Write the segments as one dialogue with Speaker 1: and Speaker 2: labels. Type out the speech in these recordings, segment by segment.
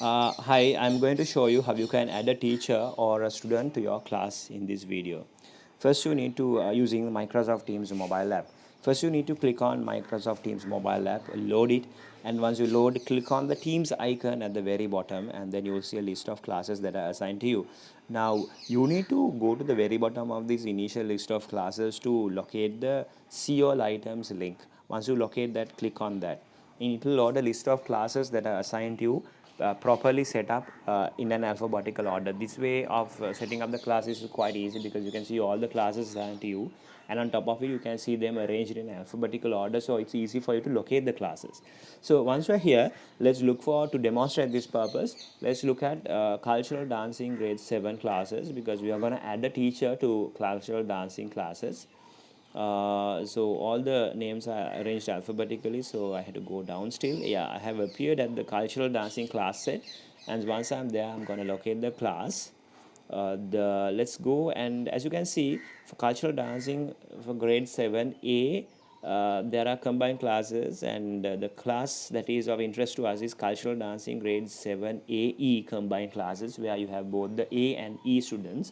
Speaker 1: Hi, I'm going to show you how you can add a teacher or a student to your class in this video. First, you need to using Microsoft Teams mobile app. First, you need to click on Microsoft Teams mobile app, load it, and once you load, click on the Teams icon at the very bottom, and then you will see a list of classes that are assigned to you. Now, you need to go to the very bottom of this initial list of classes to locate the See All Items link. Once you locate that, click on that. And it will load a list of classes that are assigned to you properly set up in an alphabetical order. This way of setting up the class is quite easy because you can see all the classes assigned to you, and on top of it you can see them arranged in alphabetical order, so it's easy for you to locate the classes. So once we're here, let's look for, to demonstrate this purpose, let's look at cultural dancing grade 7 classes, because we are going to add a teacher to cultural dancing classes. So all the names are arranged alphabetically, so I had to go down still. Yeah, I have appeared at the cultural dancing class set, and once I'm there, I'm going to locate the class. Let's go, and as you can see, for cultural dancing for grade 7A, there are combined classes, and the class that is of interest to us is cultural dancing grade 7AE combined classes, where you have both the A and E students.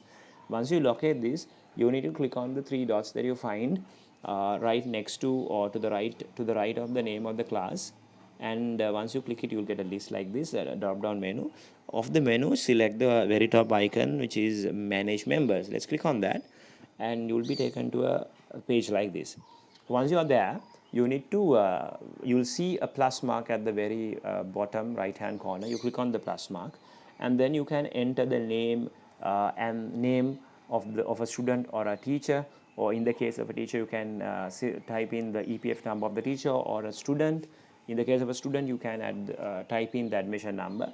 Speaker 1: Once you locate this, you need to click on the three dots that you find right next to, or to the right of the name of the class, and once you click it, you will get a list like this, a drop down menu. Of the menu, select the very top icon, which is manage members. Let's click on that, and you will be taken to a page like this. Once you are there, you need to you'll see a plus mark at the very bottom right hand corner. You click on the plus mark, and then you can enter the name and name of a student or a teacher, or in the case of a teacher, you can type in the EPF number of the teacher, or a student, in the case of a student, you can type in the admission number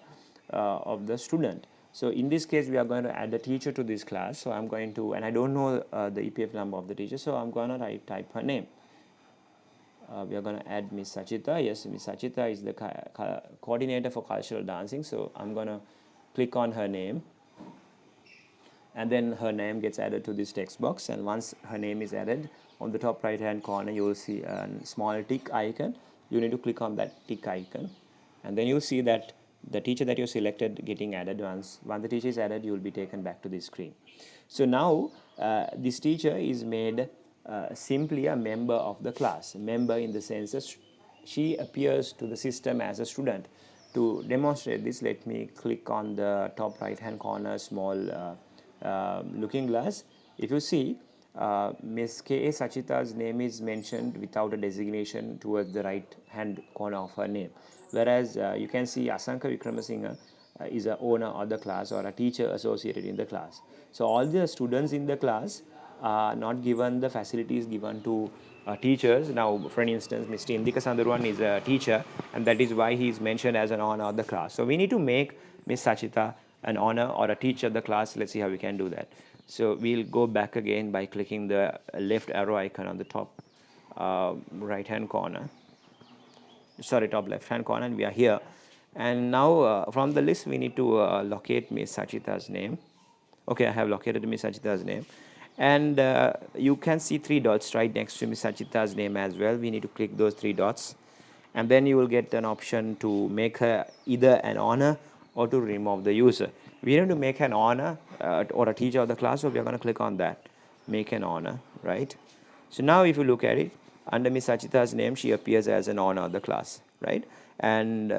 Speaker 1: of the student. So in this case, we are going to add the teacher to this class. So I'm going to, and I don't know the EPF number of the teacher, so I'm going to type her name. We are going to add Miss Sachita. Yes, Miss Sachita is the coordinator for cultural dancing. So I'm going to click on her name, and then her name gets added to this text box. And once her name is added, on the top right hand corner, you will see a small tick icon. You need to click on that tick icon, and then you'll see that the teacher that you selected getting added. Once the teacher is added, you will be taken back to this screen. So now this teacher is made simply a member of the class. Member in the sense that she appears to the system as a student. To demonstrate this, let me click on the top right hand corner small looking glass. If you see, Ms. K.A. Sachita's name is mentioned without a designation towards the right hand corner of her name, whereas you can see Asanka Vikramasinghe is a owner of the class, or a teacher associated in the class. So all the students in the class are not given the facilities given to teachers. Now, for instance, Mr. Indika Sandurwan is a teacher, and that is why he is mentioned as an honor of the class. So we need to make Ms. Sachita an honor or a teacher of the class. Let's see how we can do that. So we'll go back again by clicking the left arrow icon on the top right hand corner, sorry, top left hand corner, and we are here. And now from the list, we need to locate Ms. Sachita's name. Okay, I have located Ms. Sachita's name, and you can see three dots right next to Ms. Sachita's name as well. We need to click those three dots, and then you will get an option to make her either an honor or to remove the user. We need to make an honor or a teacher of the class, so we are going to click on that, make an honor, right? So now if you look at it, under Ms. Sachita's name, she appears as an honor of the class, right? And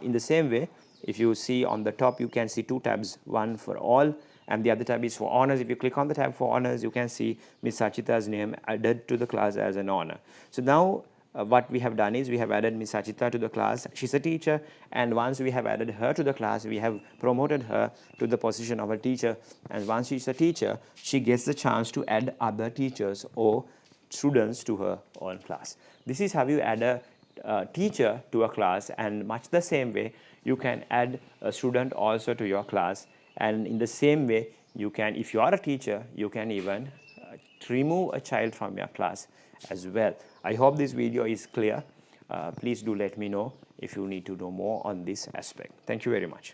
Speaker 1: in the same way, if you see on the top, you can see two tabs, one for all, and the other tab is for honors. If you click on the tab for honors, you can see Ms. Sachita's name added to the class as an honor. So now what we have done is we have added Ms. Sachita to the class. She's a teacher, and once we have added her to the class, we have promoted her to the position of a teacher. And once she's a teacher, she gets the chance to add other teachers or students to her own class. This is how you add a teacher to a class, and much the same way you can add a student also to your class. And in the same way, you can, if you are a teacher, you can even remove a child from your class as well. I hope this video is clear. Please do let me know if you need to know more on this aspect. Thank you very much.